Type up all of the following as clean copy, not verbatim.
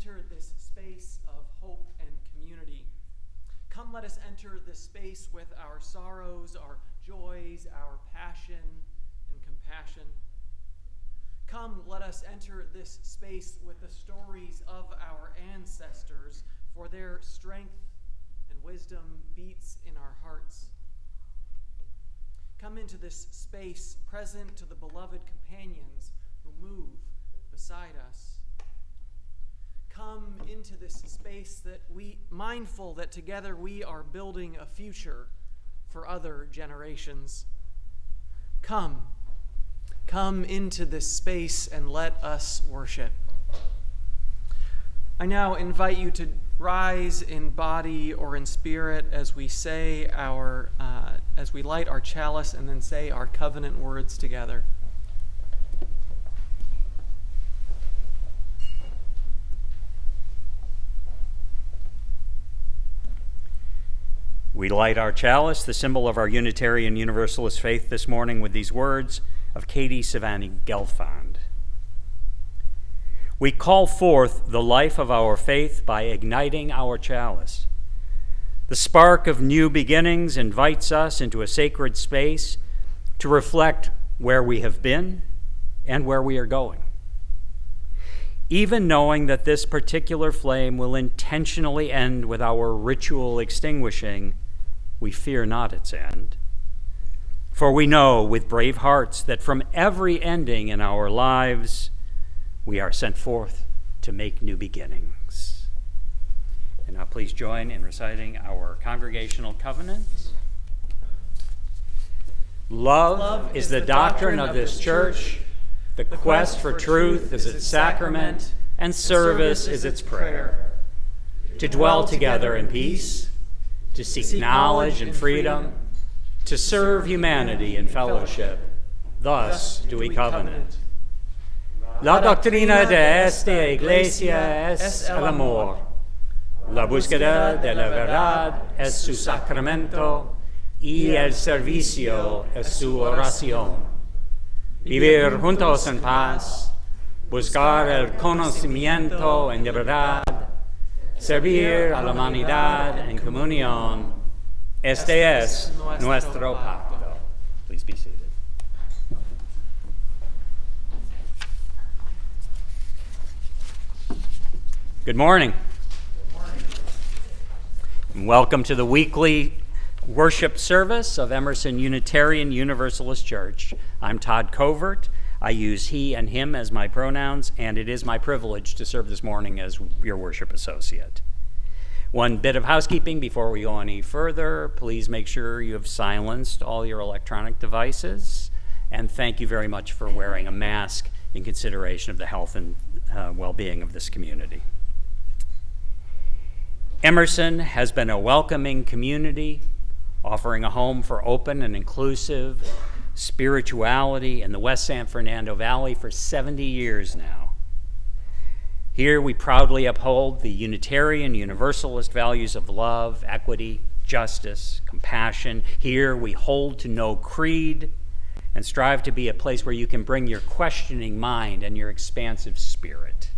enter this space of hope and community. Come, let us enter this space with our sorrows, our joys, our passion and compassion. Come, let us enter this space with the stories of our ancestors, for their strength and wisdom beats in our hearts. Come into this space present to the beloved companions who move beside us. Come into this space mindful that together we are building a future for other generations. Come into this space and let us worship. I now invite you to rise in body or in spirit as we say as we light our chalice and then say our covenant words together. We light our chalice, the symbol of our Unitarian Universalist faith, this morning with these words of Katie Savani Gelfand. We call forth the life of our faith by igniting our chalice. The spark of new beginnings invites us into a sacred space to reflect where we have been and where we are going. Even knowing that this particular flame will intentionally end with our ritual extinguishing, we fear not its end. For we know with brave hearts that from every ending in our lives, we are sent forth to make new beginnings. And now please join in reciting our congregational covenant. Love is the doctrine of this church. The quest for truth is its sacrament, and service is its prayer. To dwell together in peace, to seek knowledge and freedom, to serve humanity in fellowship. Thus do we covenant. La doctrina de esta iglesia es el amor. La búsqueda de la verdad es su sacramento y el servicio es su oración. Vivir juntos en paz, buscar el conocimiento en verdad, servir a la humanidad en comunión. Este es nuestro pacto. Please be seated. Good morning. And welcome to the weekly worship service of Emerson Unitarian Universalist Church. I'm Todd Covert. I use he and him as my pronouns, and it is my privilege to serve this morning as your worship associate. One bit of housekeeping before we go any further. Please make sure you have silenced all your electronic devices, and thank you very much for wearing a mask in consideration of the health and well-being of this community. Emerson has been a welcoming community, offering a home for open and inclusive spirituality in the West San Fernando Valley for 70 years now. Here we proudly uphold the Unitarian Universalist values of love, equity, justice, compassion. Here we hold to no creed and strive to be a place where you can bring your questioning mind and your expansive spirit.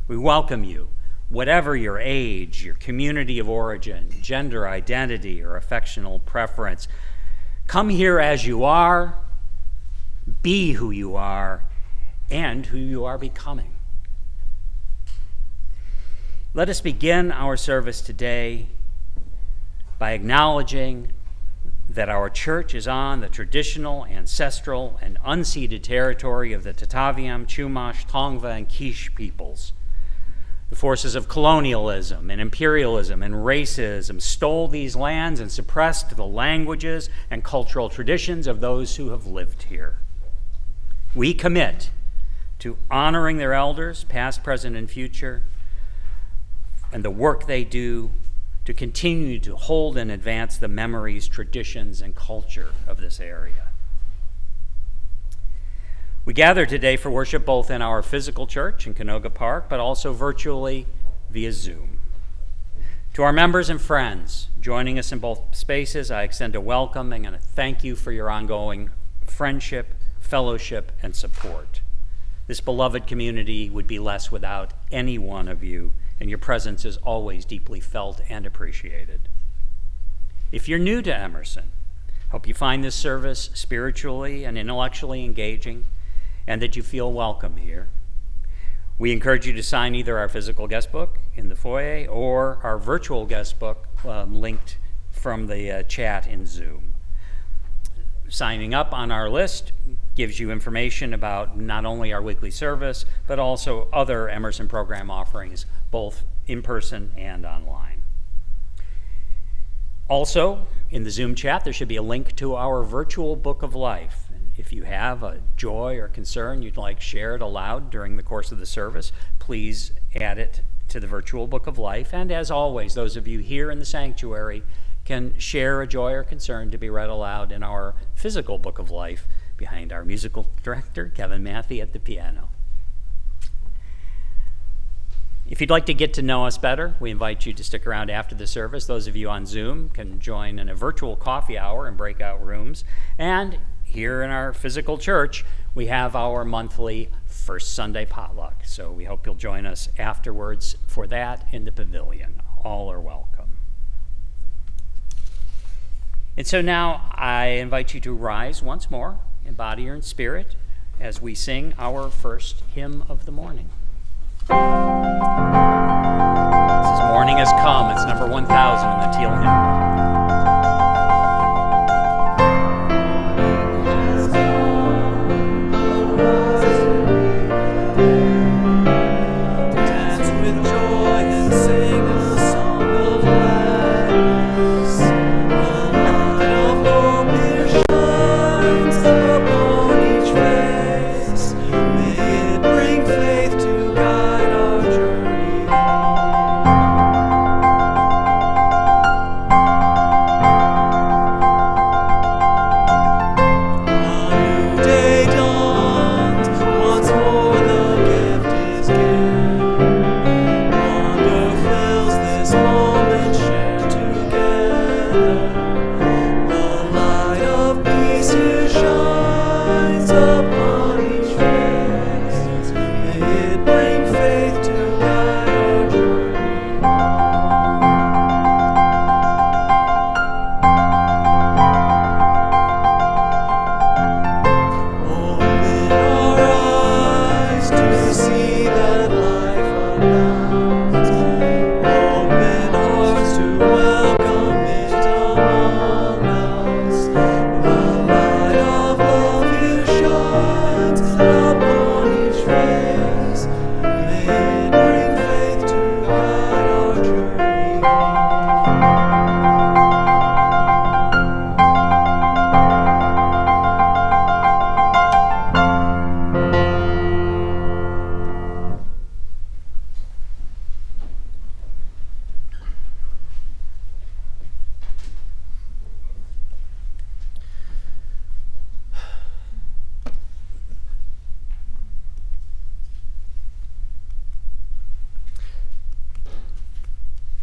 We welcome you, whatever your age, your community of origin, gender identity, or affectional preference. Come here as you are, be who you are, and who you are becoming. Let us begin our service today by acknowledging that our church is on the traditional, ancestral, and unceded territory of the Tataviam, Chumash, Tongva, and Quiche peoples. The forces of colonialism and imperialism and racism stole these lands and suppressed the languages and cultural traditions of those who have lived here. We commit to honoring their elders, past, present, and future, and the work they do to continue to hold and advance the memories, traditions, and culture of this area. We gather today for worship both in our physical church in Canoga Park, but also virtually via Zoom. To our members and friends joining us in both spaces, I extend a welcome and a thank you for your ongoing friendship, fellowship, and support. This beloved community would be less without any one of you, and your presence is always deeply felt and appreciated. If you're new to Emerson, hope you find this service spiritually and intellectually engaging, and that you feel welcome here. We encourage you to sign either our physical guest book in the foyer or our virtual guest book linked from the chat in Zoom. Signing up on our list gives you information about not only our weekly service, but also other Emerson program offerings, both in person and online. Also, in the Zoom chat, there should be a link to our virtual book of life. And if you have a joy or concern you'd like shared aloud during the course of the service, please add it to the virtual book of life. And as always, those of you here in the sanctuary can share a joy or concern to be read aloud in our physical book of life behind our musical director, Kevin Matthey, at the piano. If you'd like to get to know us better, we invite you to stick around after the service. Those of you on Zoom can join in a virtual coffee hour in breakout rooms. And here in our physical church, we have our monthly First Sunday potluck. So we hope you'll join us afterwards for that in the pavilion. All are welcome. And so now I invite you to rise once more in body or in spirit as we sing our first hymn of the morning. This is Morning Has Come. It's number 1000 in the Teal hymn.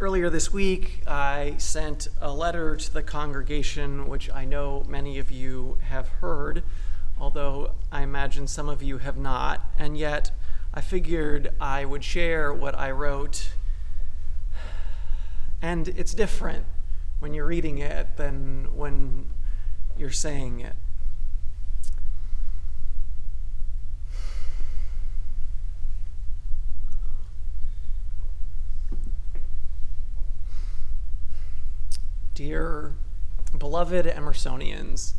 Earlier this week, I sent a letter to the congregation, which I know many of you have heard, although I imagine some of you have not, and yet I figured I would share what I wrote. And it's different when you're reading it than when you're saying it. Dear beloved Emersonians,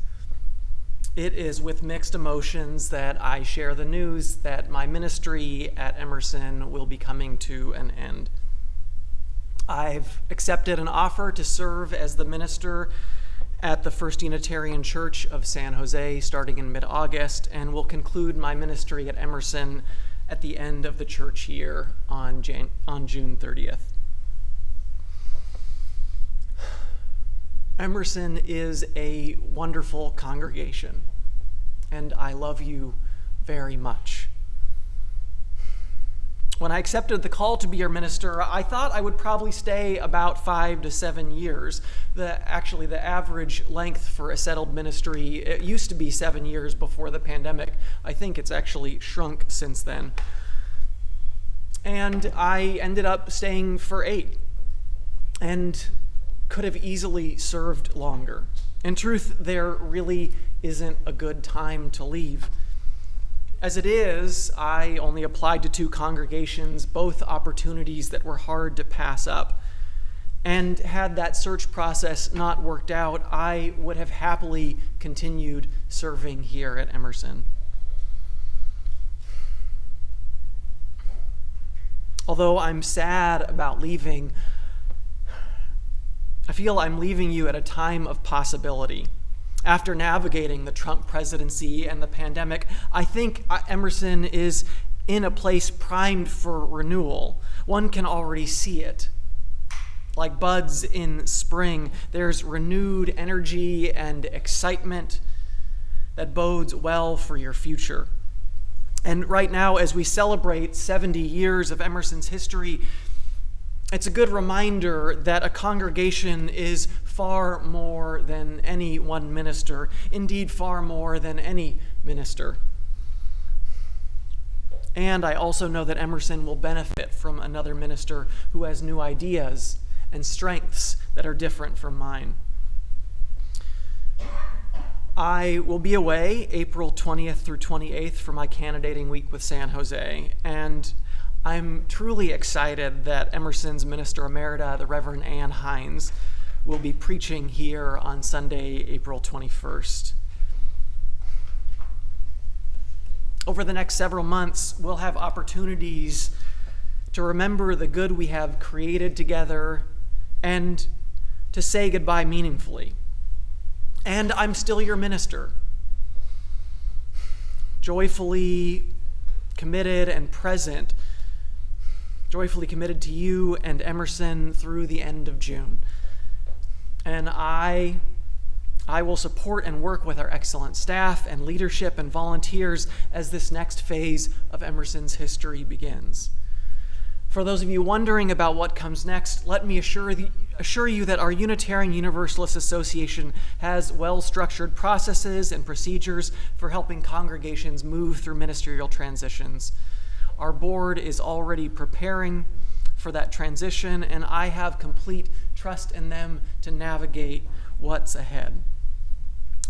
it is with mixed emotions that I share the news that my ministry at Emerson will be coming to an end. I've accepted an offer to serve as the minister at the First Unitarian Church of San Jose starting in mid-August, and will conclude my ministry at Emerson at the end of the church year on June 30th. Emerson is a wonderful congregation, and I love you very much. When I accepted the call to be your minister, I thought I would probably stay about 5 to 7 years. The average length for a settled ministry, it used to be 7 years before the pandemic. I think it's actually shrunk since then. And I ended up staying for 8 and could have easily served longer. In truth, there really isn't a good time to leave. As it is, I only applied to 2 congregations, both opportunities that were hard to pass up. And had that search process not worked out, I would have happily continued serving here at Emerson. Although I'm sad about leaving, I feel I'm leaving you at a time of possibility. After navigating the Trump presidency and the pandemic, I think Emerson is in a place primed for renewal. One can already see it. Like buds in spring, there's renewed energy and excitement that bodes well for your future. And right now, as we celebrate 70 years of Emerson's history, it's a good reminder that a congregation is far more than any one minister, indeed far more than any minister. And I also know that Emerson will benefit from another minister who has new ideas and strengths that are different from mine. I will be away April 20th through 28th for my candidating week with San Jose, and I'm truly excited that Emerson's Minister Emerita, the Reverend Ann Hines, will be preaching here on Sunday, April 21st. Over the next several months, we'll have opportunities to remember the good we have created together and to say goodbye meaningfully. And I'm still your minister, joyfully committed and present, joyfully committed to you and Emerson through the end of June. And I will support and work with our excellent staff and leadership and volunteers as this next phase of Emerson's history begins. For those of you wondering about what comes next, let me assure you that our Unitarian Universalist Association has well-structured processes and procedures for helping congregations move through ministerial transitions. Our board is already preparing for that transition, and I have complete trust in them to navigate what's ahead.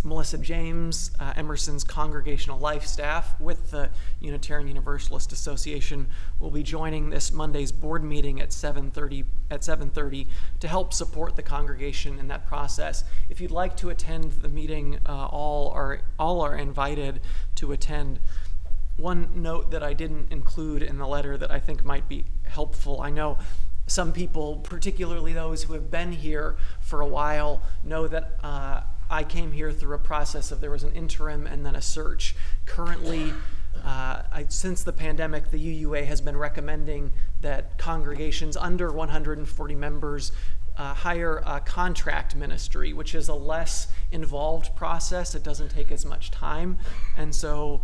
Melissa James, Emerson's congregational life staff with the Unitarian Universalist Association, will be joining this Monday's board meeting at 7:30 to help support the congregation in that process. If you'd like to attend the meeting, all are invited to attend. One note that I didn't include in the letter that I think might be helpful: I know some people, particularly those who have been here for a while, know that I came here through a process of there was an interim and then a search. Currently, since the pandemic, the UUA has been recommending that congregations under 140 members hire a contract ministry, which is a less involved process. It doesn't take as much time, and so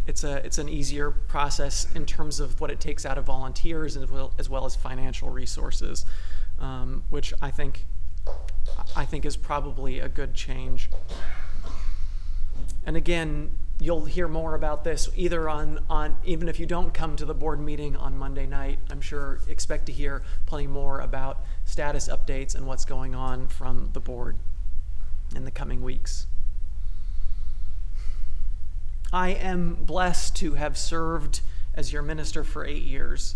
it's an easier process in terms of what it takes out of volunteers as well as financial resources, which I think is probably a good change. And again, you'll hear more about this either on even if you don't come to the board meeting on Monday night. I'm sure expect to hear plenty more about status updates and what's going on from the board in the coming weeks. I am blessed to have served as your minister for 8 years.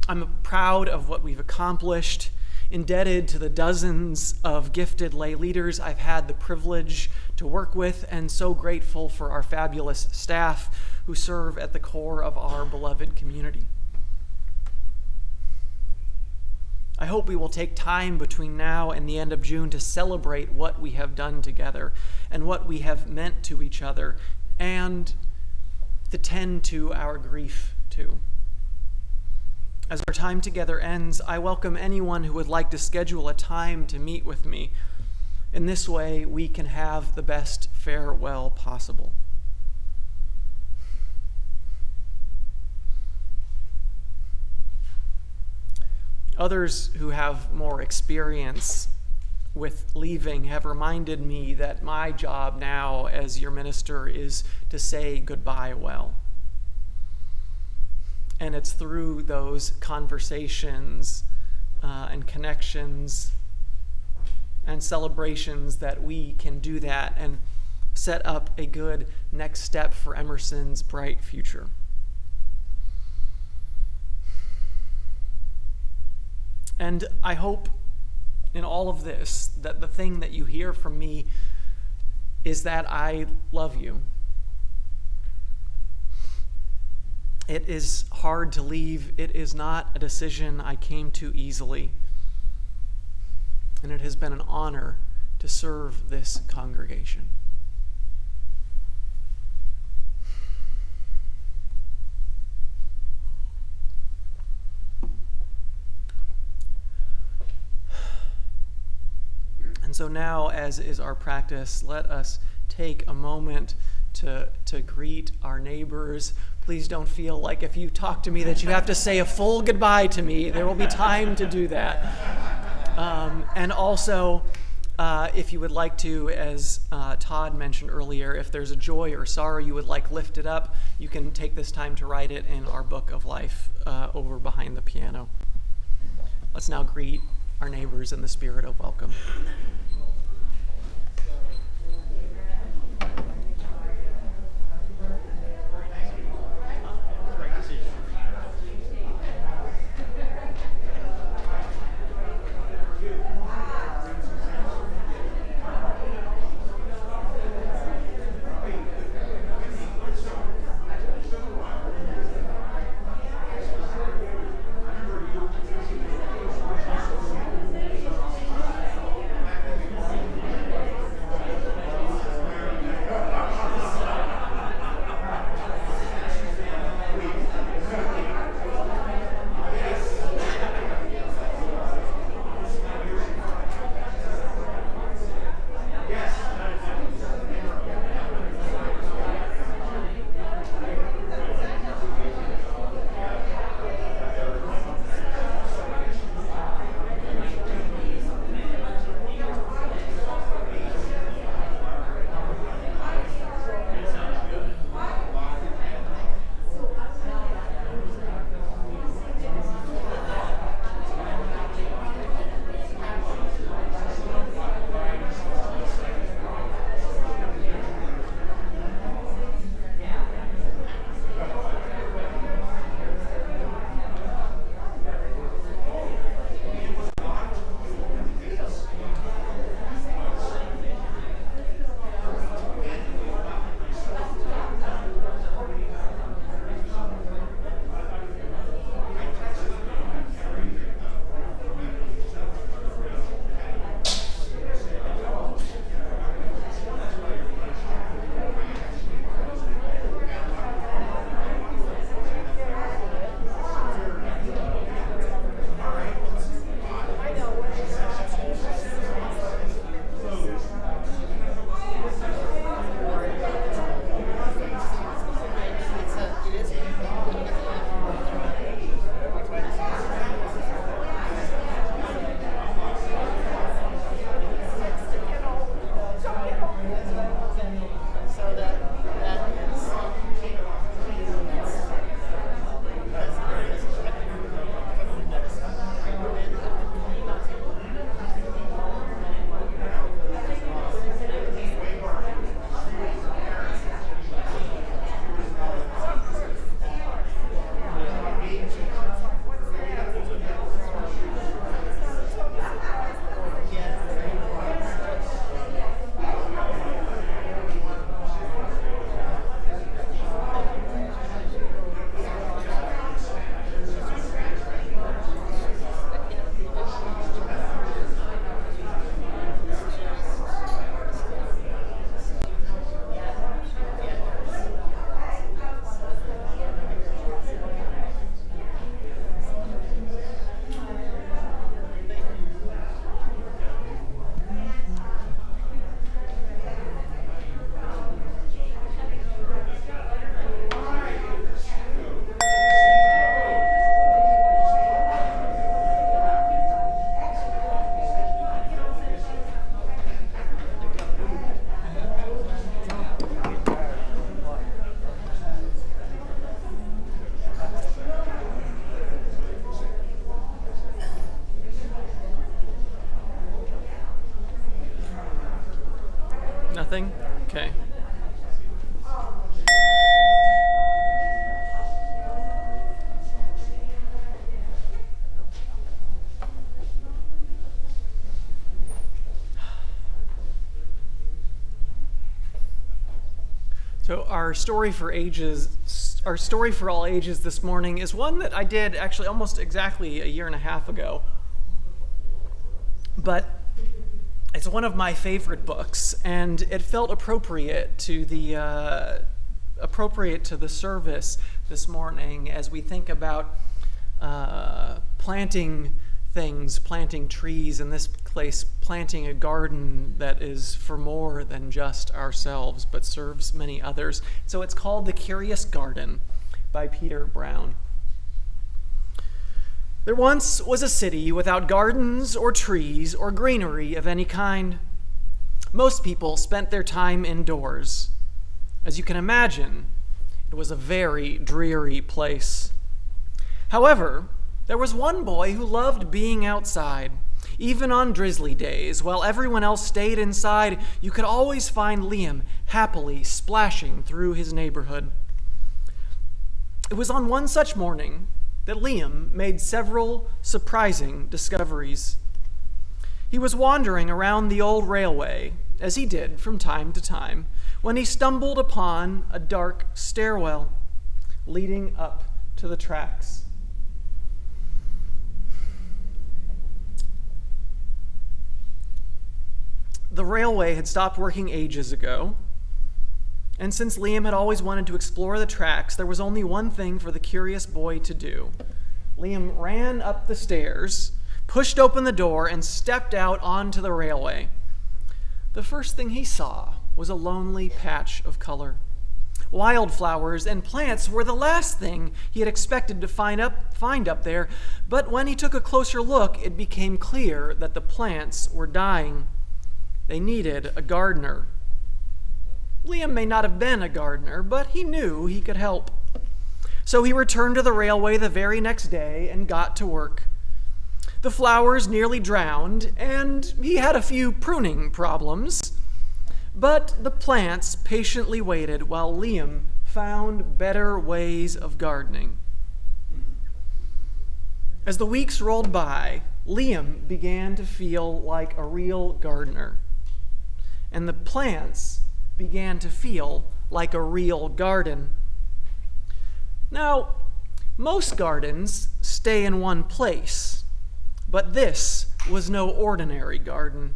I'm proud of what we've accomplished, indebted to the dozens of gifted lay leaders I've had the privilege to work with, and so grateful for our fabulous staff who serve at the core of our beloved community. I hope we will take time between now and the end of June to celebrate what we have done together and what we have meant to each other, and to tend to our grief too. As our time together ends, I welcome anyone who would like to schedule a time to meet with me. In this way, we can have the best farewell possible. Others who have more experience with leaving have reminded me that my job now as your minister is to say goodbye well. And it's through those conversations and connections and celebrations that we can do that and set up a good next step for Emerson's bright future. And I hope in all of this that the thing that you hear from me is that I love you. It is hard to leave. It is not a decision I came to easily. And it has been an honor to serve this congregation. And so now, as is our practice, let us take a moment to greet our neighbors. Please don't feel like if you talk to me that you have to say a full goodbye to me. There will be time to do that. And also, if you would like to, as Todd mentioned earlier, if there's a joy or sorrow you would like lifted up, you can take this time to write it in our book of life over behind the piano. Let's now greet our neighbors in the spirit of welcome. So our story for all ages this morning is one that I did actually almost exactly a year and a half ago. But it's one of my favorite books, and it felt appropriate to the service this morning as we think about planting things, planting trees, in this place, planting a garden that is for more than just ourselves, but serves many others. So it's called The Curious Garden by Peter Brown. There once was a city without gardens or trees or greenery of any kind. Most people spent their time indoors. As you can imagine, it was a very dreary place. However, there was one boy who loved being outside. Even on drizzly days, while everyone else stayed inside, you could always find Liam happily splashing through his neighborhood. It was on one such morning that Liam made several surprising discoveries. He was wandering around the old railway, as he did from time to time, when he stumbled upon a dark stairwell leading up to the tracks. The railway had stopped working ages ago, and since Liam had always wanted to explore the tracks, there was only one thing for the curious boy to do. Liam ran up the stairs, pushed open the door, and stepped out onto the railway. The first thing he saw was a lonely patch of color. Wildflowers and plants were the last thing he had expected to find up there, but when he took a closer look, it became clear that the plants were dying. They needed a gardener. Liam may not have been a gardener, but he knew he could help. So he returned to the railway the very next day and got to work. The flowers nearly drowned, and he had a few pruning problems, but the plants patiently waited while Liam found better ways of gardening. As the weeks rolled by, Liam began to feel like a real gardener, and the plants began to feel like a real garden. Now, most gardens stay in one place, but this was no ordinary garden.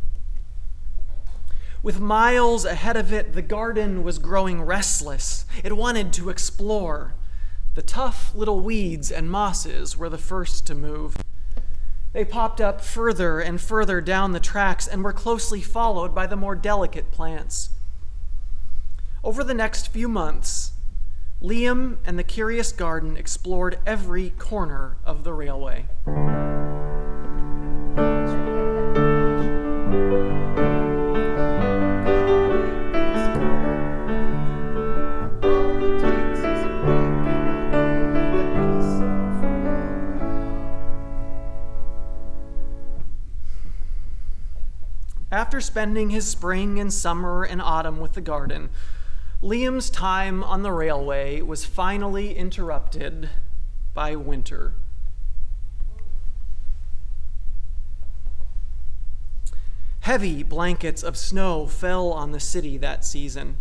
With miles ahead of it, the garden was growing restless. It wanted to explore. The tough little weeds and mosses were the first to move. They popped up further and further down the tracks and were closely followed by the more delicate plants. Over the next few months, Liam and the Curious Garden explored every corner of the railway. After spending his spring and summer and autumn with the garden, Liam's time on the railway was finally interrupted by winter. Heavy blankets of snow fell on the city that season.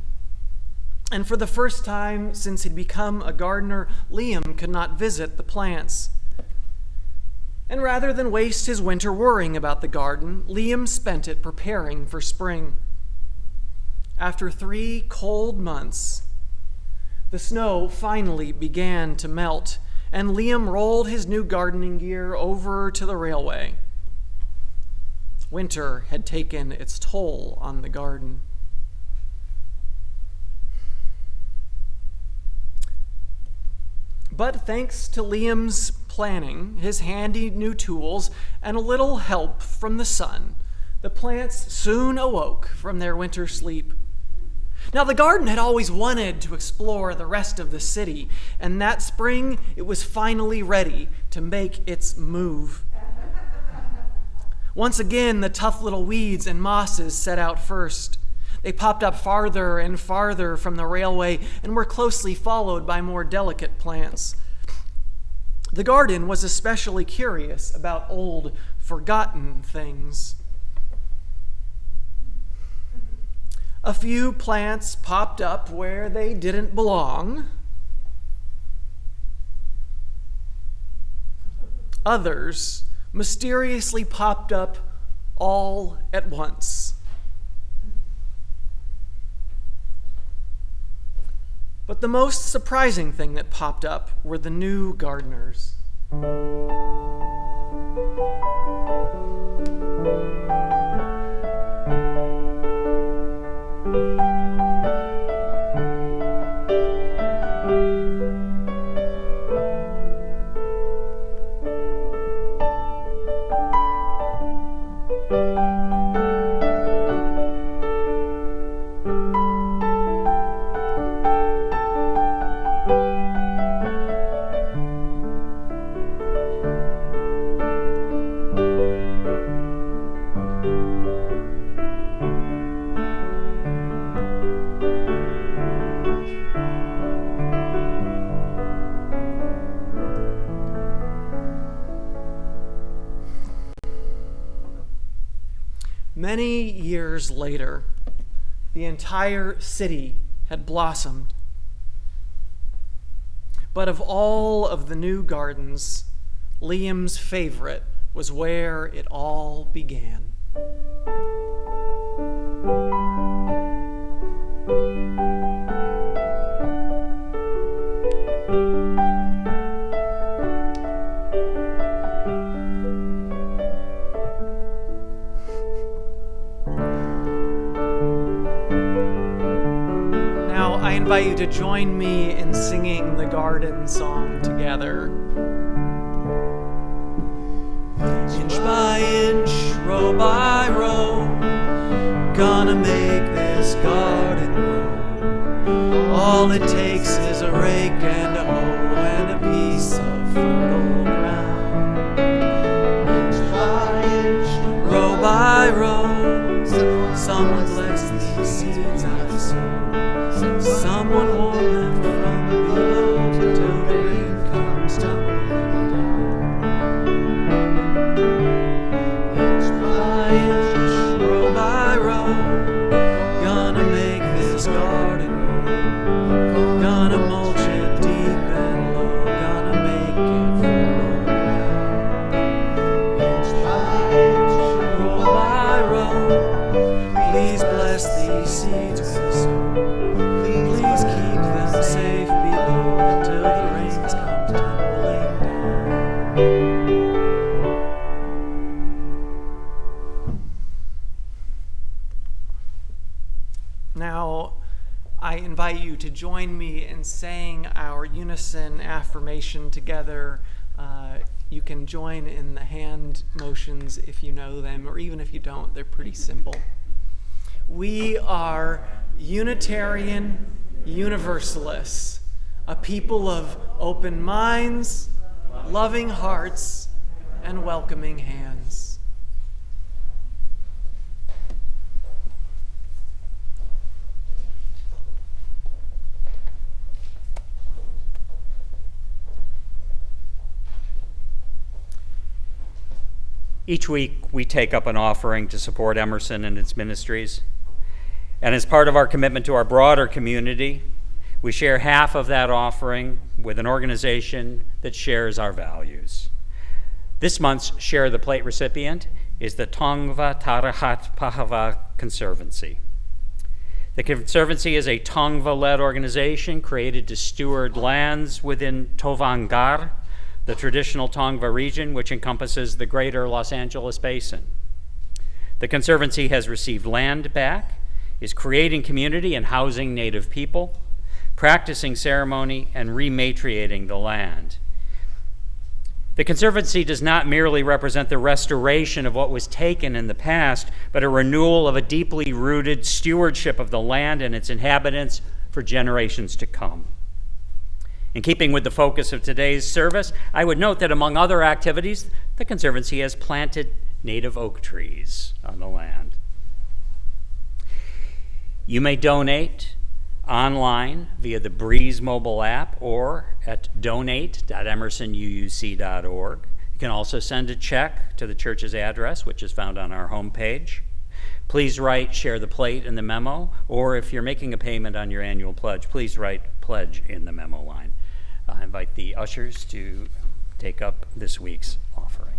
And for the first time since he'd become a gardener, Liam could not visit the plants. And rather than waste his winter worrying about the garden, Liam spent it preparing for spring. After 3 cold months, the snow finally began to melt, and Liam rolled his new gardening gear over to the railway. Winter had taken its toll on the garden. But thanks to Liam's planning, his handy new tools, and a little help from the sun, the plants soon awoke from their winter sleep. Now, the garden had always wanted to explore the rest of the city, and that spring it was finally ready to make its move. Once again, the tough little weeds and mosses set out first. They popped up farther and farther from the railway and were closely followed by more delicate plants. The garden was especially curious about old, forgotten things. A few plants popped up where they didn't belong. Others mysteriously popped up all at once. But the most surprising thing that popped up were the new gardeners. Many years later, the entire city had blossomed. But of all of the new gardens, Liam's favorite was where it all began. I invite you to join me in singing the garden song together. Inch by inch, row by row, gonna make this garden grow. All it takes is a rake and a hoe and a piece of fertile ground. Inch by inch, row by row, someone bless these seeds I sow. Someone warn them from below till the rain comes tumbling down. Inch by inch, row by row, gonna make this garden grow. Gonna mulch it deep and low, gonna make it fertile ground. Inch by inch, row by row, please bless these seeds we sow. Please keep them safe below till the rains come tumbling down. Now, I invite you to join me in saying our unison affirmation together. You can join in the hand motions if you know them, or even if you don't, they're pretty simple. We are Unitarian Universalists, a people of open minds, loving hearts, and welcoming hands. Each week, we take up an offering to support Emerson and its ministries. And as part of our commitment to our broader community, we share half of that offering with an organization that shares our values. This month's Share the Plate recipient is the Tongva Tarahat Pahava Conservancy. The Conservancy is a Tongva-led organization created to steward lands within Tovangar, the traditional Tongva region, which encompasses the greater Los Angeles basin. The Conservancy has received land back, is creating community and housing Native people, practicing ceremony, and rematriating the land. The Conservancy does not merely represent the restoration of what was taken in the past, but a renewal of a deeply rooted stewardship of the land and its inhabitants for generations to come. In keeping with the focus of today's service, I would note that among other activities, the Conservancy has planted native oak trees on the land. You may donate online via the Breeze mobile app or at donate.emersonyuuc.org. You can also send a check to the church's address, which is found on our homepage. Please write "Share the Plate" in the memo, or if you're making a payment on your annual pledge, please write "Pledge" in the memo line. I invite the ushers to take up this week's offering.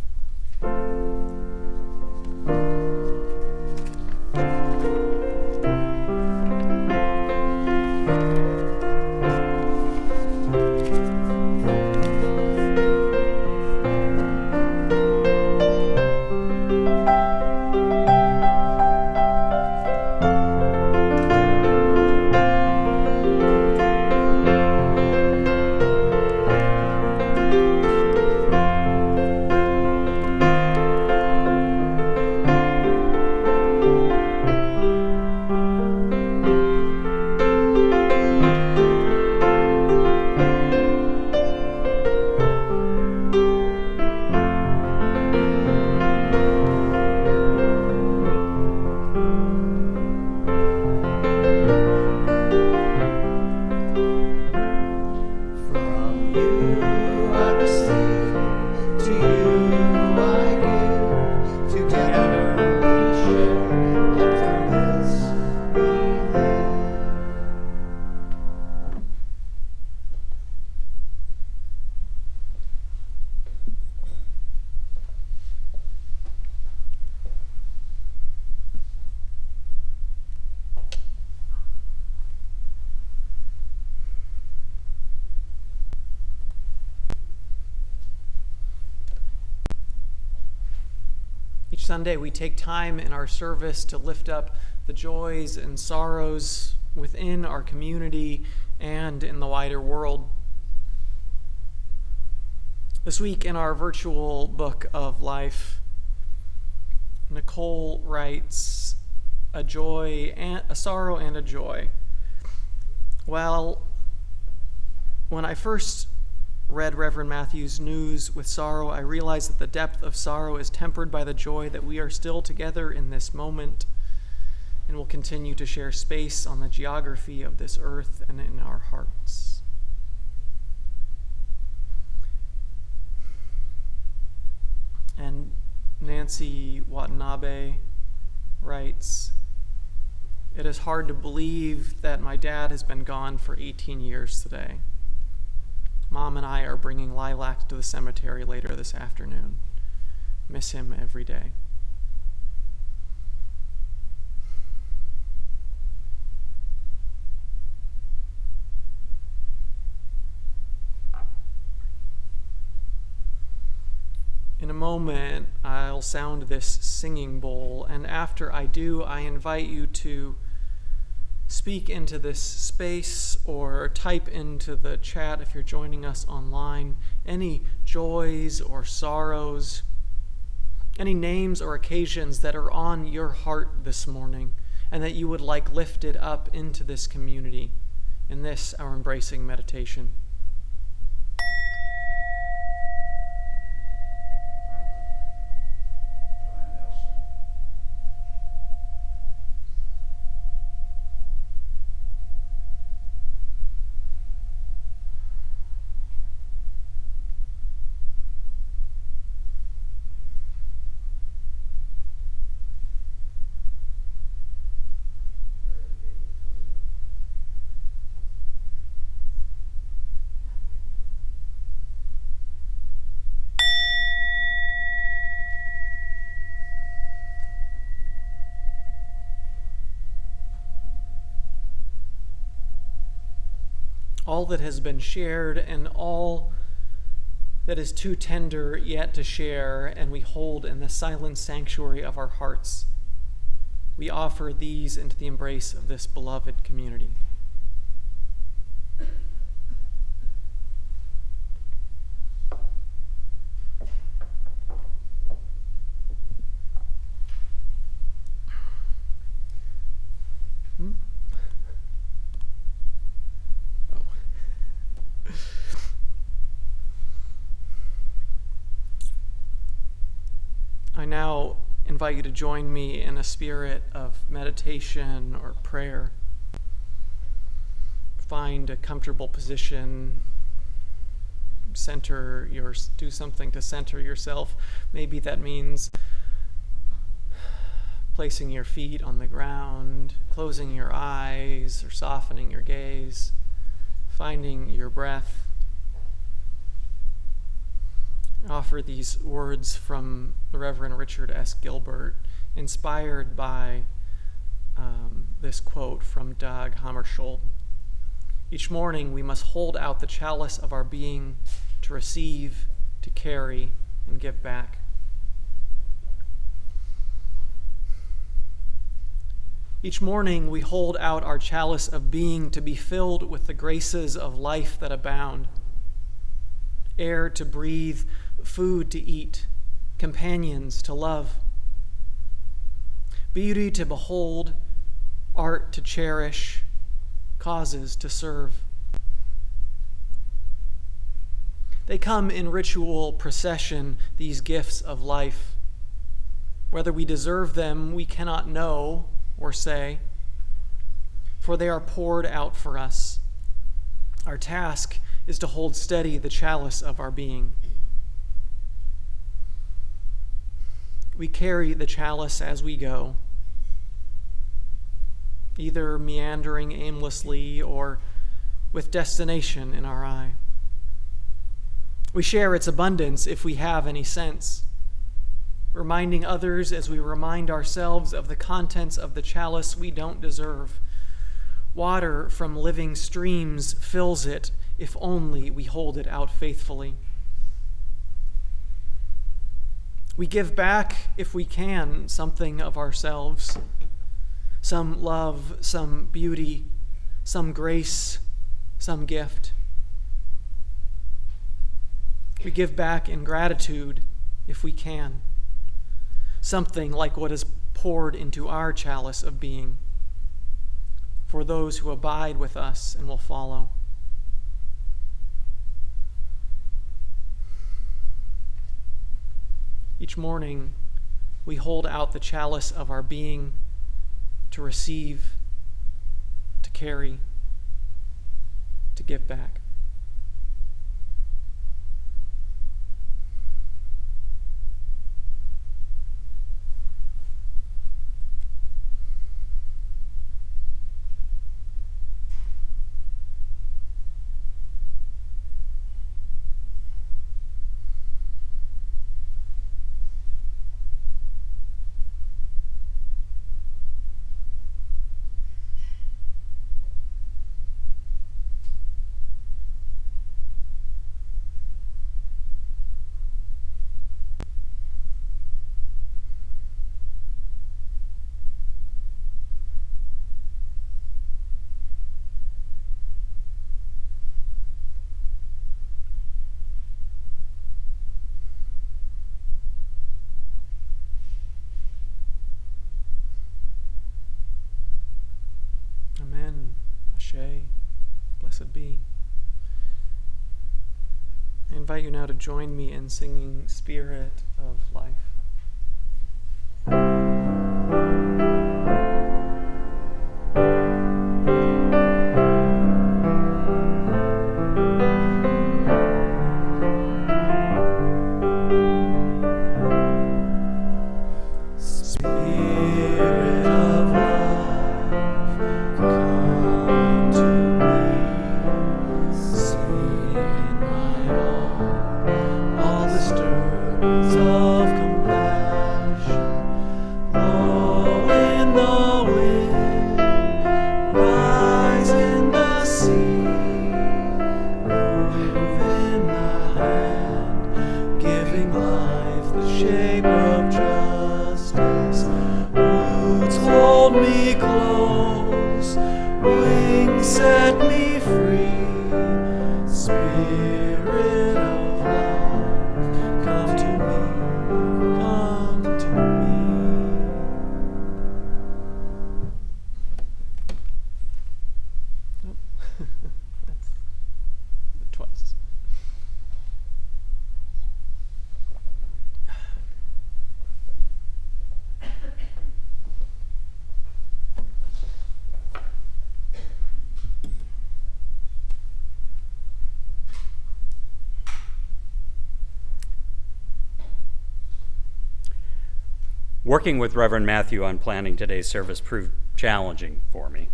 Each Sunday, we take time in our service to lift up the joys and sorrows within our community and in the wider world. This week, in our virtual book of life, Nicole writes a sorrow and a joy. Well, when I first read Reverend Matthew's news with sorrow, I realized that the depth of sorrow is tempered by the joy that we are still together in this moment and will continue to share space on the geography of this earth and in our hearts. And Nancy Watanabe writes, "It is hard to believe that my dad has been gone for 18 years today. Mom and I are bringing lilacs to the cemetery later this afternoon. Miss him every day." In a moment, I'll sound this singing bowl, and after I do, I invite you to speak into this space or type into the chat if you're joining us online any joys or sorrows, any names or occasions that are on your heart this morning and that you would like lifted up into this community in this, our embracing meditation. All that has been shared and all that is too tender yet to share, and we hold in the silent sanctuary of our hearts. We offer these into the embrace of this beloved community. I now invite you to join me in a spirit of meditation or prayer. Find a comfortable position. Do something to center yourself. Maybe that means placing your feet on the ground, closing your eyes or softening your gaze, finding your breath. I offer these words from the Reverend Richard S. Gilbert, inspired by this quote from Dag Hammarskjöld. Each morning we must hold out the chalice of our being to receive, to carry, and give back. Each morning we hold out our chalice of being to be filled with the graces of life that abound. Air to breathe, food to eat, companions to love, beauty to behold, art to cherish, causes to serve. They come in ritual procession, these gifts of life. Whether we deserve them, we cannot know or say, for they are poured out for us. Our task is to hold steady the chalice of our being. We carry the chalice as we go, either meandering aimlessly or with destination in our eye. We share its abundance if we have any sense, reminding others as we remind ourselves of the contents of the chalice we don't deserve. Water from living streams fills it if only we hold it out faithfully. We give back, if we can, something of ourselves, some love, some beauty, some grace, some gift. We give back in gratitude, if we can, something like what is poured into our chalice of being for those who abide with us and will follow. Each morning, we hold out the chalice of our being to receive, to carry, to give back. Amen. Ashe. Blessed be. I invite you now to join me in singing Spirit of Life. Working with Reverend Matthew on planning today's service proved challenging for me.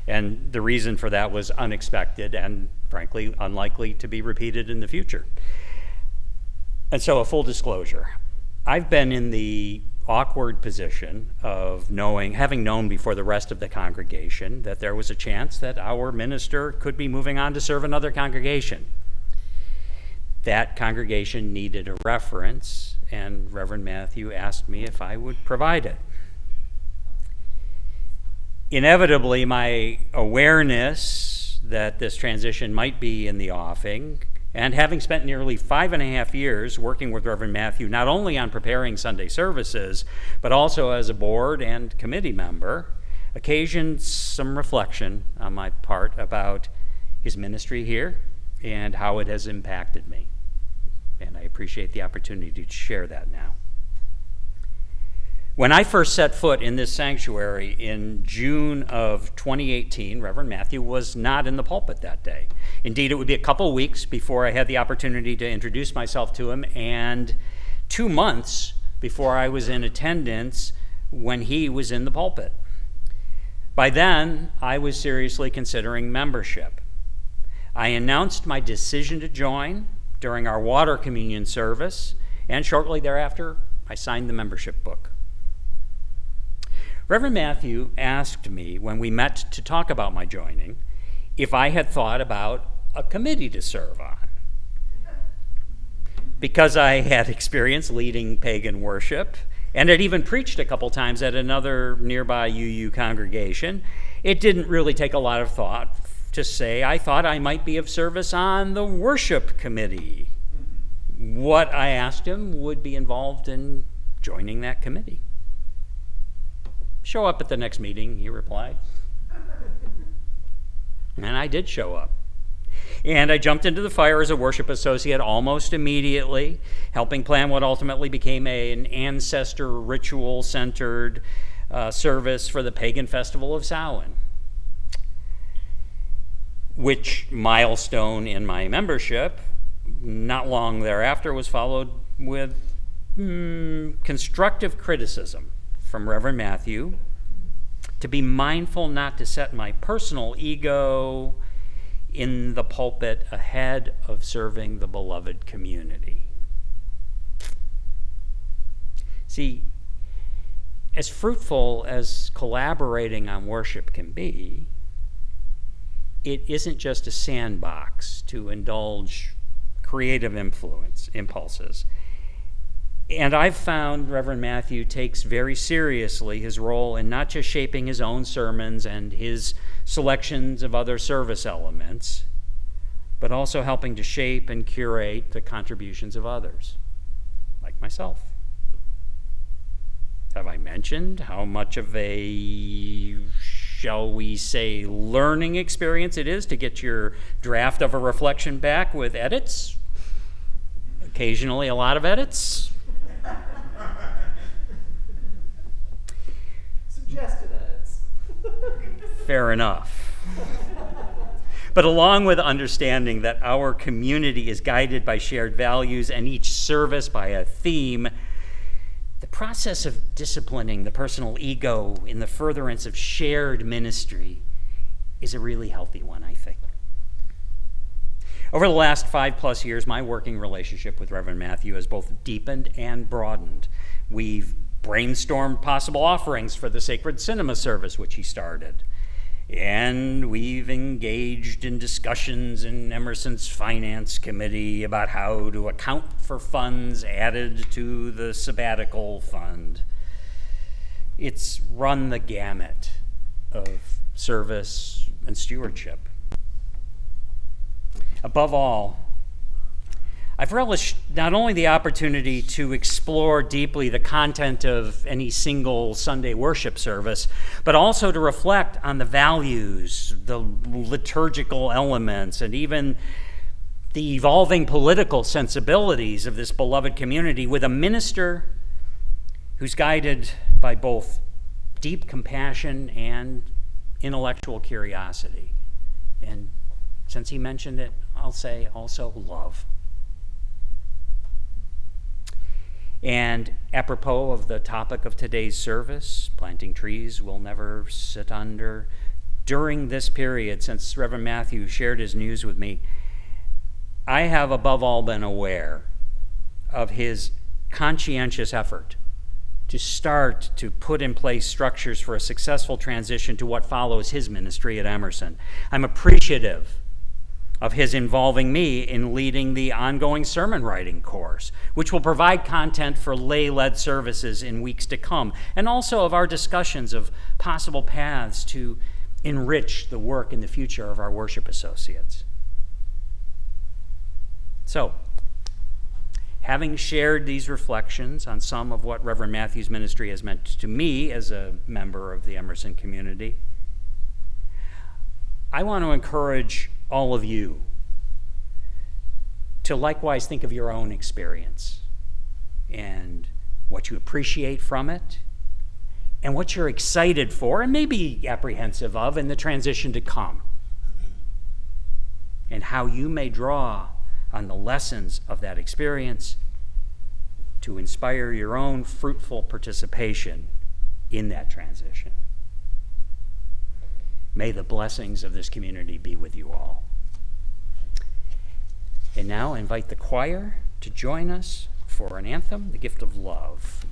And the reason for that was unexpected and, frankly, unlikely to be repeated in the future. And so, a full disclosure, I've been in the awkward position of having known before the rest of the congregation that there was a chance that our minister could be moving on to serve another congregation. That congregation needed a reference, and Reverend Matthew asked me if I would provide it. Inevitably, my awareness that this transition might be in the offing, and having spent nearly 5.5 years working with Reverend Matthew, not only on preparing Sunday services, but also as a board and committee member, occasioned some reflection on my part about his ministry here and how it has impacted me. And I appreciate the opportunity to share that now. When I first set foot in this sanctuary in June of 2018, Reverend Matthew was not in the pulpit that day. Indeed, it would be a couple weeks before I had the opportunity to introduce myself to him, and 2 months before I was in attendance when he was in the pulpit. By then, I was seriously considering membership. I announced my decision to join during our water communion service, and shortly thereafter, I signed the membership book. Reverend Matthew asked me when we met to talk about my joining if I had thought about a committee to serve on. Because I had experience leading pagan worship and had even preached a couple times at another nearby UU congregation, it didn't really take a lot of thought to say I thought I might be of service on the worship committee. What I asked him would be involved in joining that committee. "Show up at the next meeting," he replied. And I did show up. And I jumped into the fire as a worship associate almost immediately, helping plan what ultimately became an ancestor ritual-centered service for the pagan festival of Samhain, which milestone in my membership, not long thereafter, was followed with constructive criticism from Reverend Matthew to be mindful not to set my personal ego in the pulpit ahead of serving the beloved community. See, as fruitful as collaborating on worship can be, it isn't just a sandbox to indulge creative impulses. And I've found Reverend Matthew takes very seriously his role in not just shaping his own sermons and his selections of other service elements, but also helping to shape and curate the contributions of others, like myself. Have I mentioned how much of a, shall we say, learning experience it is to get your draft of a reflection back with edits? Occasionally a lot of edits. Suggested edits. Fair enough. But along with understanding that our community is guided by shared values and each service by a theme, the process of disciplining the personal ego in the furtherance of shared ministry is a really healthy one, I think. Over the last 5+ years, my working relationship with Reverend Matthew has both deepened and broadened. We've brainstormed possible offerings for the Sacred Cinema service, which he started. And we've engaged in discussions in Emerson's finance committee about how to account for funds added to the sabbatical fund. It's run the gamut of service and stewardship. Above all, I've relished not only the opportunity to explore deeply the content of any single Sunday worship service, but also to reflect on the values, the liturgical elements, and even the evolving political sensibilities of this beloved community with a minister who's guided by both deep compassion and intellectual curiosity. And since he mentioned it, I'll say also love. And apropos of the topic of today's service, planting trees we'll never sit under, during this period, since Reverend Matthew shared his news with me, I have above all been aware of his conscientious effort to start to put in place structures for a successful transition to what follows his ministry at Emerson. I'm appreciative of his involving me in leading the ongoing sermon writing course, which will provide content for lay-led services in weeks to come, and also of our discussions of possible paths to enrich the work in the future of our worship associates. So, having shared these reflections on some of what Reverend Matthew's ministry has meant to me as a member of the Emerson community, I want to encourage all of you to likewise think of your own experience and what you appreciate from it and what you're excited for and maybe apprehensive of in the transition to come, and how you may draw on the lessons of that experience to inspire your own fruitful participation in that transition. May the blessings of this community be with you all. And now I invite the choir to join us for an anthem, The Gift of Love.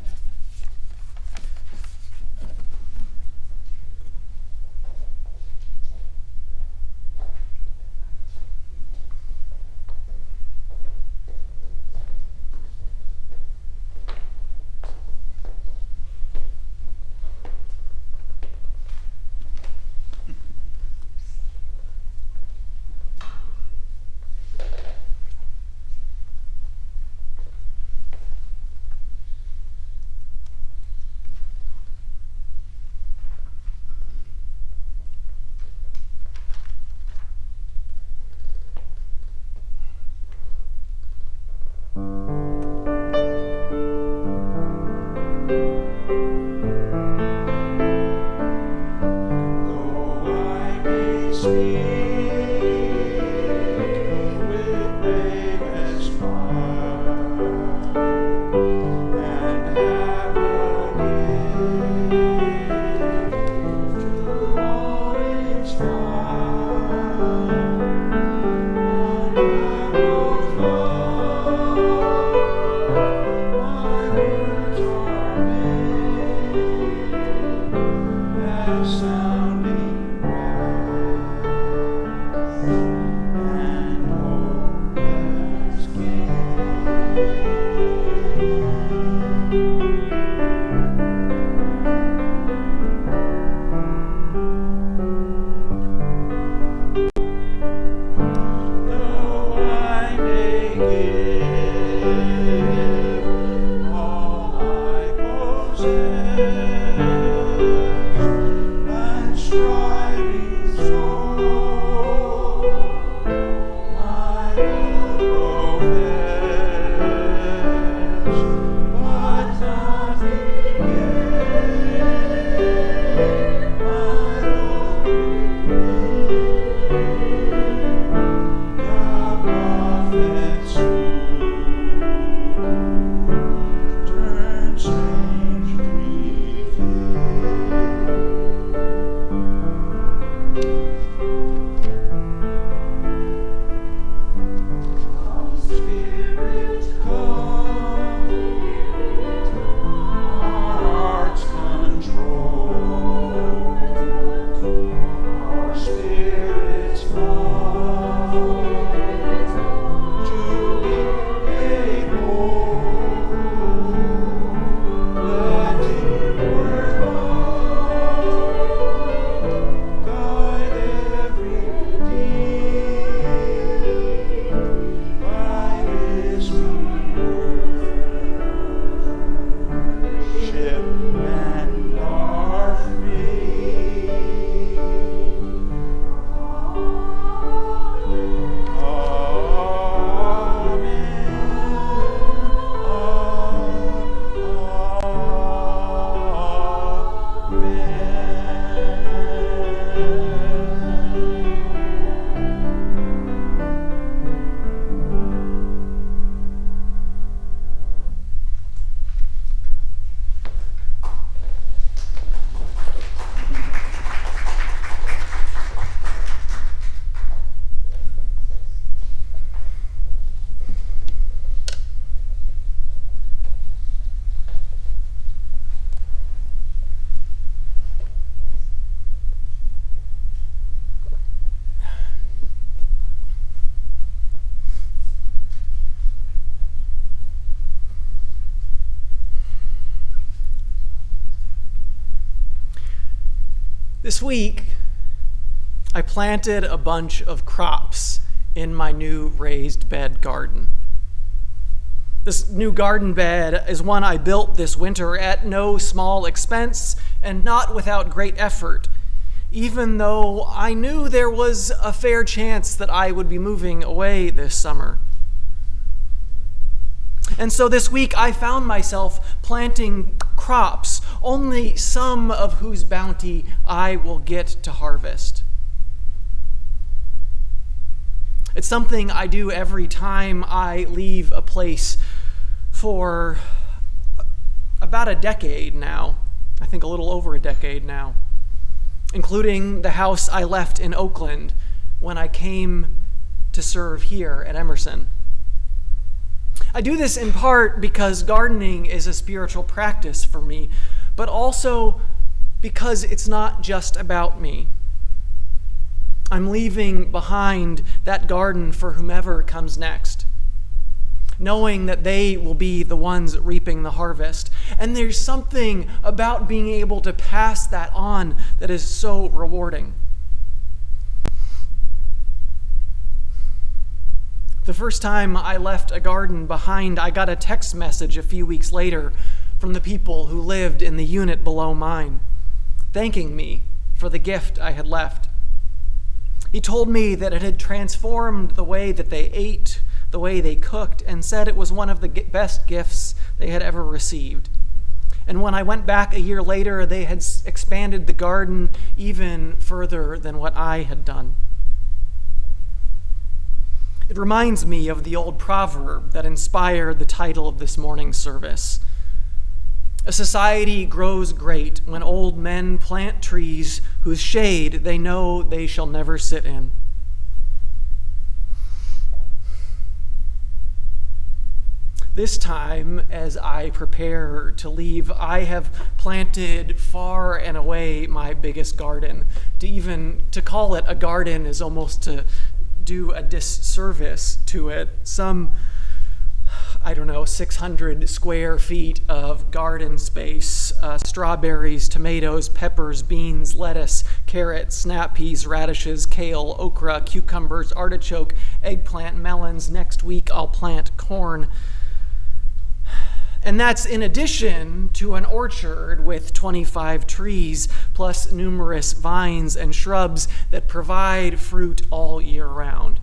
This week, I planted a bunch of crops in my new raised bed garden. This new garden bed is one I built this winter at no small expense and not without great effort, even though I knew there was a fair chance that I would be moving away this summer. And so this week I found myself planting crops, only some of whose bounty I will get to harvest. It's something I do every time I leave a place for about a decade now. I think a little over a decade now, including the house I left in Oakland when I came to serve here at Emerson. I do this in part because gardening is a spiritual practice for me, but also because it's not just about me. I'm leaving behind that garden for whomever comes next, knowing that they will be the ones reaping the harvest. And there's something about being able to pass that on that is so rewarding. The first time I left a garden behind, I got a text message a few weeks later from the people who lived in the unit below mine, thanking me for the gift I had left. He told me that it had transformed the way that they ate, the way they cooked, and said it was one of the best gifts they had ever received. And when I went back a year later, they had expanded the garden even further than what I had done. It reminds me of the old proverb that inspired the title of this morning's service. A society grows great when old men plant trees whose shade they know they shall never sit in. This time, as I prepare to leave, I have planted far and away my biggest garden. To call it a garden is almost to do a disservice to it. Some 600 square feet of garden space, strawberries, tomatoes, peppers, beans, lettuce, carrots, snap peas, radishes, kale, okra, cucumbers, artichoke, eggplant, melons. Next week I'll plant corn. And that's in addition to an orchard with 25 trees, plus numerous vines and shrubs that provide fruit all year round.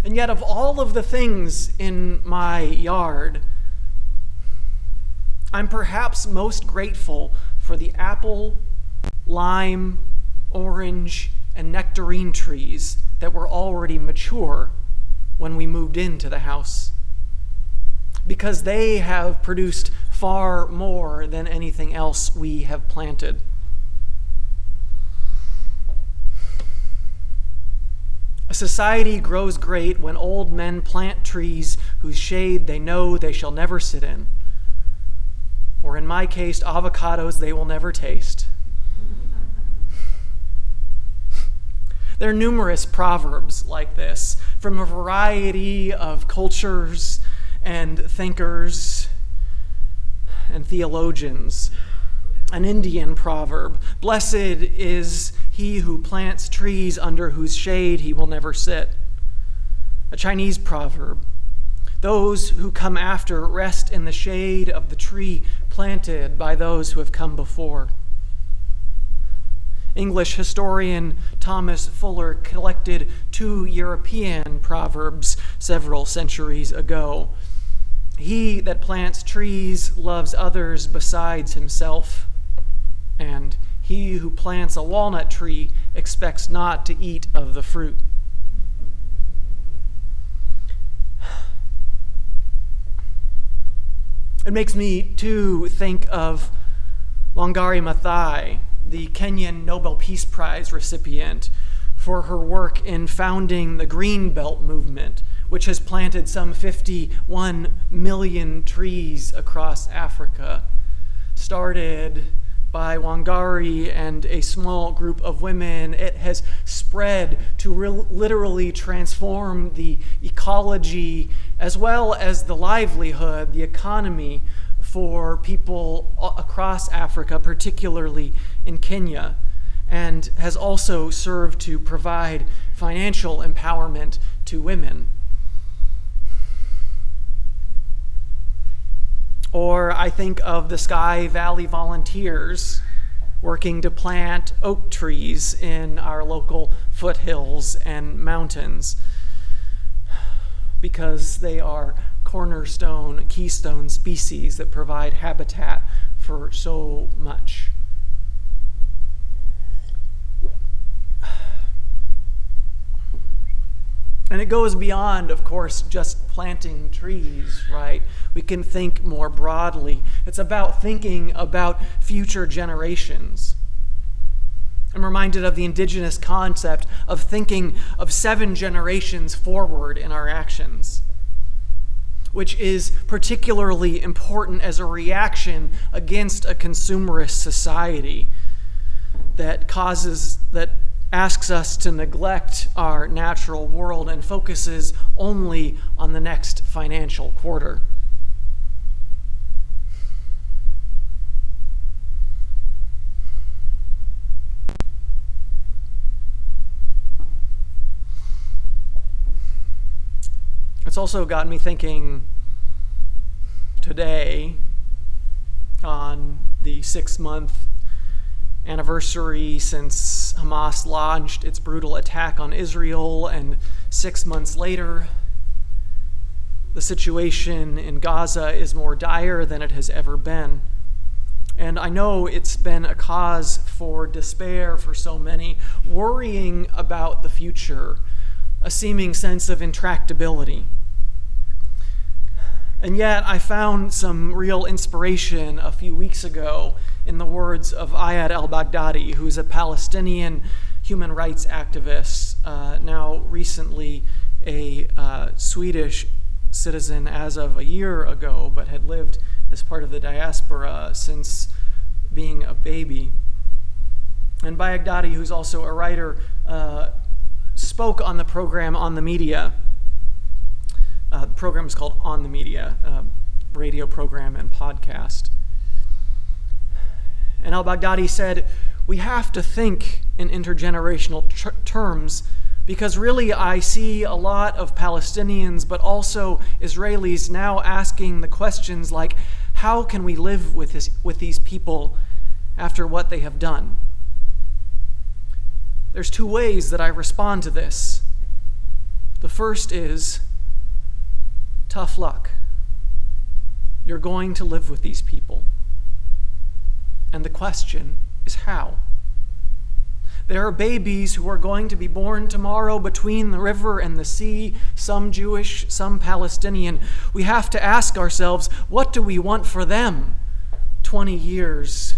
And yet, of all of the things in my yard, I'm perhaps most grateful for the apple, lime, orange, and nectarine trees that were already mature when we moved into the house, because they have produced far more than anything else we have planted. A society grows great when old men plant trees whose shade they know they shall never sit in, or in my case, avocados they will never taste. There are numerous proverbs like this from a variety of cultures and thinkers and theologians. An Indian proverb, "Blessed is he who plants trees under whose shade he will never sit." A Chinese proverb, "Those who come after rest in the shade of the tree planted by those who have come before." English historian Thomas Fuller collected 2 European proverbs several centuries ago. "He that plants trees loves others besides himself," and "He who plants a walnut tree expects not to eat of the fruit." It makes me, too, think of Wangari Maathai, the Kenyan Nobel Peace Prize recipient, for her work in founding the Green Belt movement, which has planted some 51 million trees across Africa. Started by Wangari and a small group of women, it has spread to literally transform the ecology as well as the livelihood, the economy for people across Africa, particularly in Kenya, and has also served to provide financial empowerment to women. Or I think of the Sky Valley Volunteers working to plant oak trees in our local foothills and mountains because they are keystone species that provide habitat for so much. And it goes beyond, of course, just planting trees, right? We can think more broadly. It's about thinking about future generations. I'm reminded of the indigenous concept of thinking of 7 generations forward in our actions, which is particularly important as a reaction against a consumerist society that asks us to neglect our natural world and focuses only on the next financial quarter. It's also got me thinking today, on the 6-month anniversary since Hamas launched its brutal attack on Israel, and 6 months later, the situation in Gaza is more dire than it has ever been. And I know it's been a cause for despair for so many, worrying about the future, a seeming sense of intractability. And yet I found some real inspiration a few weeks ago in the words of Ayad al-Baghdadi, who's a Palestinian human rights activist, now recently a Swedish citizen as of a year ago, but had lived as part of the diaspora since being a baby. And Baghdadi, who's also a writer, spoke on the program On the Media. The program is called On the Media, radio program and podcast. And al-Baghdadi said, we have to think in intergenerational terms, because really I see a lot of Palestinians, but also Israelis now asking the questions like, how can we live with these people after what they have done? There's 2 ways that I respond to this. The first is, tough luck. You're going to live with these people. And the question is how? There are babies who are going to be born tomorrow between the river and the sea, some Jewish, some Palestinian. We have to ask ourselves, what do we want for them 20 years,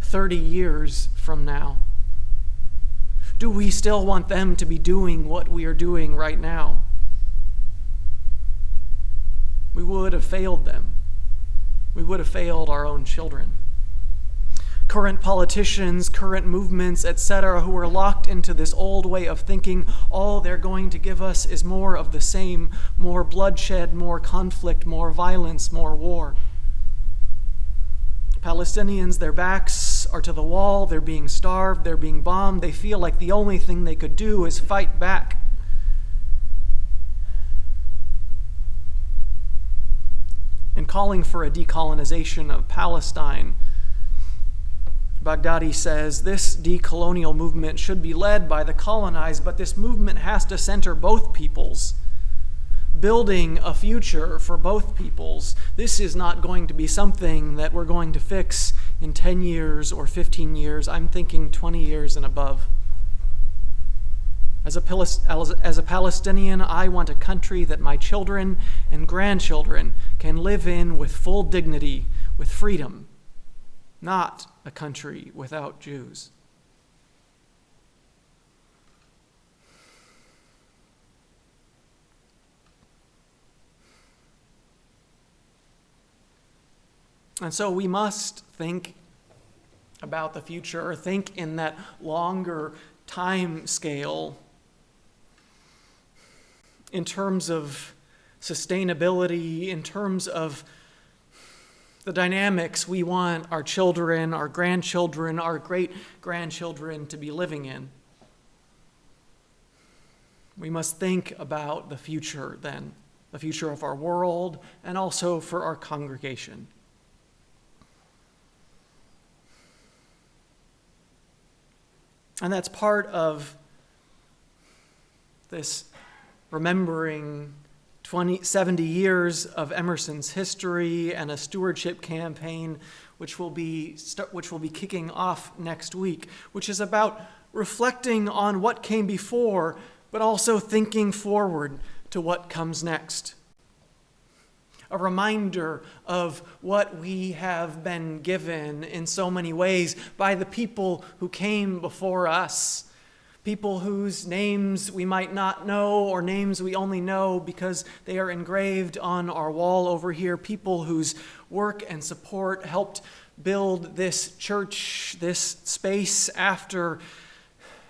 30 years from now? Do we still want them to be doing what we are doing right now? We would have failed them. We would have failed our own children. Current politicians, current movements, etc., who are locked into this old way of thinking, all they're going to give us is more of the same, more bloodshed, more conflict, more violence, more war. Palestinians, their backs are to the wall, they're being starved, they're being bombed, they feel like the only thing they could do is fight back. In calling for a decolonization of Palestine, Baghdadi says this decolonial movement should be led by the colonized, but this movement has to center both peoples, building a future for both peoples. This is not going to be something that we're going to fix in 10 years or 15 years. I'm thinking 20 years and above. As a Palestinian, I want a country that my children and grandchildren can live in with full dignity, with freedom, not a country without Jews. And so we must think about the future, think in that longer time scale in terms of sustainability, in terms of the dynamics we want our children, our grandchildren, our great-grandchildren to be living in. We must think about the future then, the future of our world, and also for our congregation. And that's part of this remembering 70 years of Emerson's history and a stewardship campaign which will be kicking off next week, which is about reflecting on what came before, but also thinking forward to what comes next. A reminder of what we have been given in so many ways by the people who came before us. People whose names we might not know, or names we only know because they are engraved on our wall over here. People whose work and support helped build this church, this space after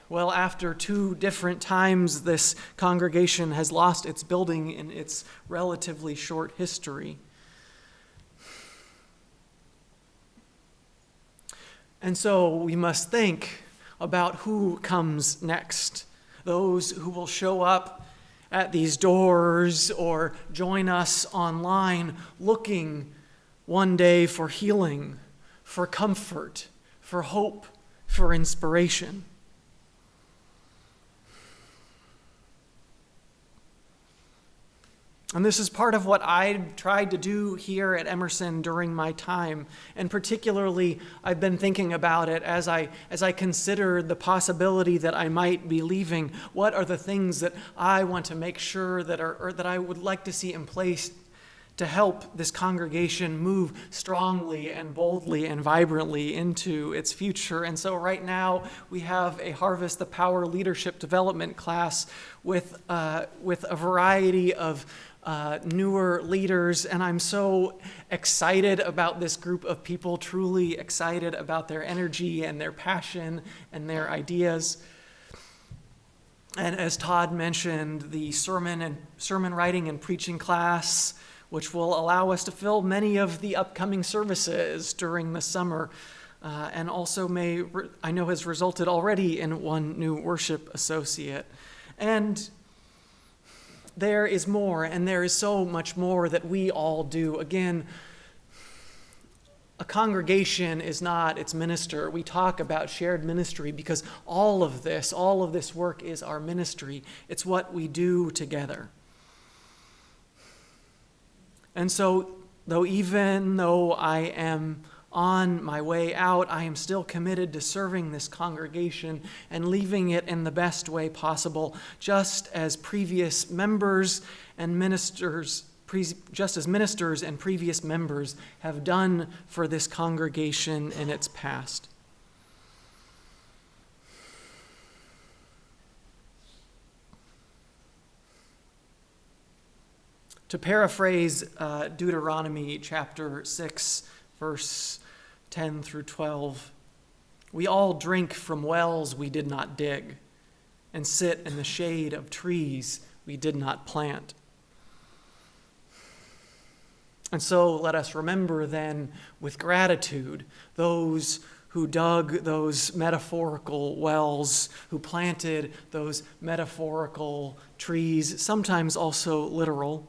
2 different times this congregation has lost its building in its relatively short history. And so we must think about who comes next. Those who will show up at these doors or join us online looking one day for healing, for comfort, for hope, for inspiration. And this is part of what I tried to do here at Emerson during my time. And particularly, I've been thinking about it as I consider the possibility that I might be leaving. What are the things that I want to make sure that I would like to see in place to help this congregation move strongly and boldly and vibrantly into its future? And so right now, we have a Harvest the Power Leadership Development class with a variety of newer leaders, and I'm so excited about this group of people, truly excited about their energy and their passion and their ideas. And as Todd mentioned, the sermon writing and preaching class, which will allow us to fill many of the upcoming services during the summer, and also I know has resulted already in one new worship associate. And there is more, and there is so much more that we all do. Again, a congregation is not its minister. We talk about shared ministry because all of this work is our ministry. It's what we do together. And so, even though I am on my way out, I am still committed to serving this congregation and leaving it in the best way possible, just as ministers and previous members have done for this congregation in its past. To paraphrase Deuteronomy chapter 6, verse 10 through 12, we all drink from wells we did not dig, and sit in the shade of trees we did not plant. And so let us remember then with gratitude those who dug those metaphorical wells, who planted those metaphorical trees, sometimes also literal.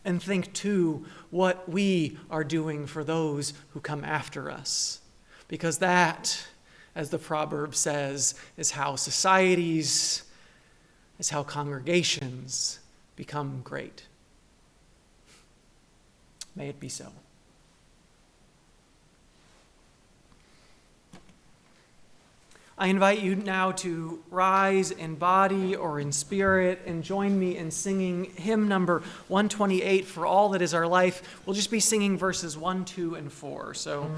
And think, too, what we are doing for those who come after us. Because that, as the proverb says, is how societies, is how congregations become great. May it be so. I invite you now to rise in body or in spirit and join me in singing hymn number 128, For All That Is Our Life. We'll just be singing verses 1, 2, and 4. So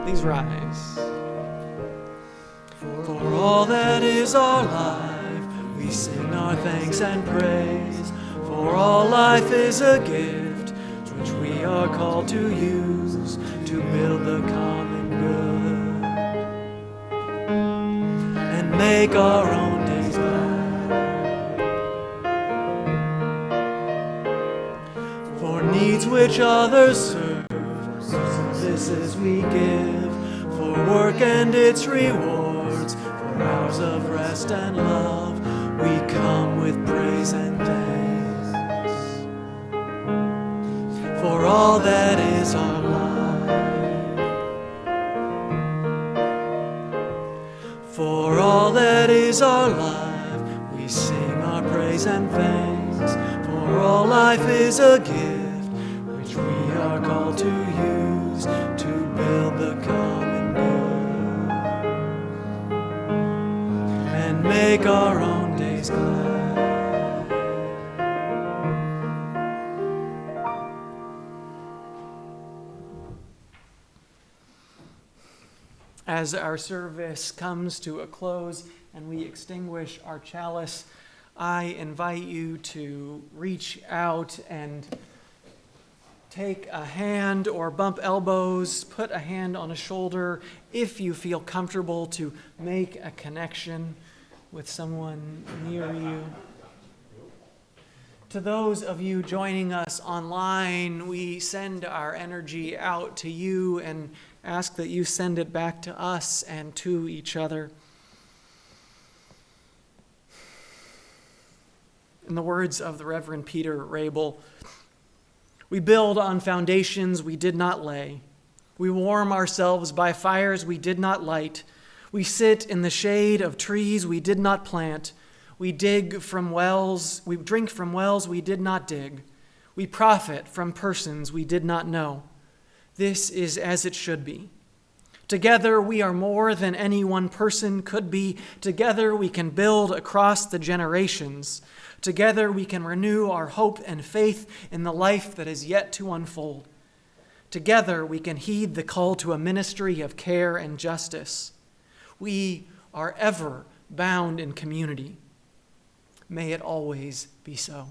please rise. For all that is our life, we sing our thanks and praise. For all life is a gift which we are called to use to build the common good. Make our own days glad. which others serve. Services we give for work and its rewards, for hours of rest and love, we come with praise and thanks. For all that is our life, for all that is our life, we sing our praise and thanks. For all life is a gift which we are called to use to build the common good and make our own days glad. As our service comes to a close and we extinguish our chalice, I invite you to reach out and take a hand or bump elbows, put a hand on a shoulder if you feel comfortable to make a connection with someone near you. To those of you joining us online, we send our energy out to you and ask that you send it back to us and to each other. In the words of the Reverend Peter Rabel, we build on foundations we did not lay. We warm ourselves by fires we did not light. We sit in the shade of trees we did not plant. We drink from wells we did not dig. We profit from persons we did not know. This is as it should be. Together we are more than any one person could be. Together we can build across the generations. Together we can renew our hope and faith in the life that is yet to unfold. Together we can heed the call to a ministry of care and justice. We are ever bound in community. May it always be so.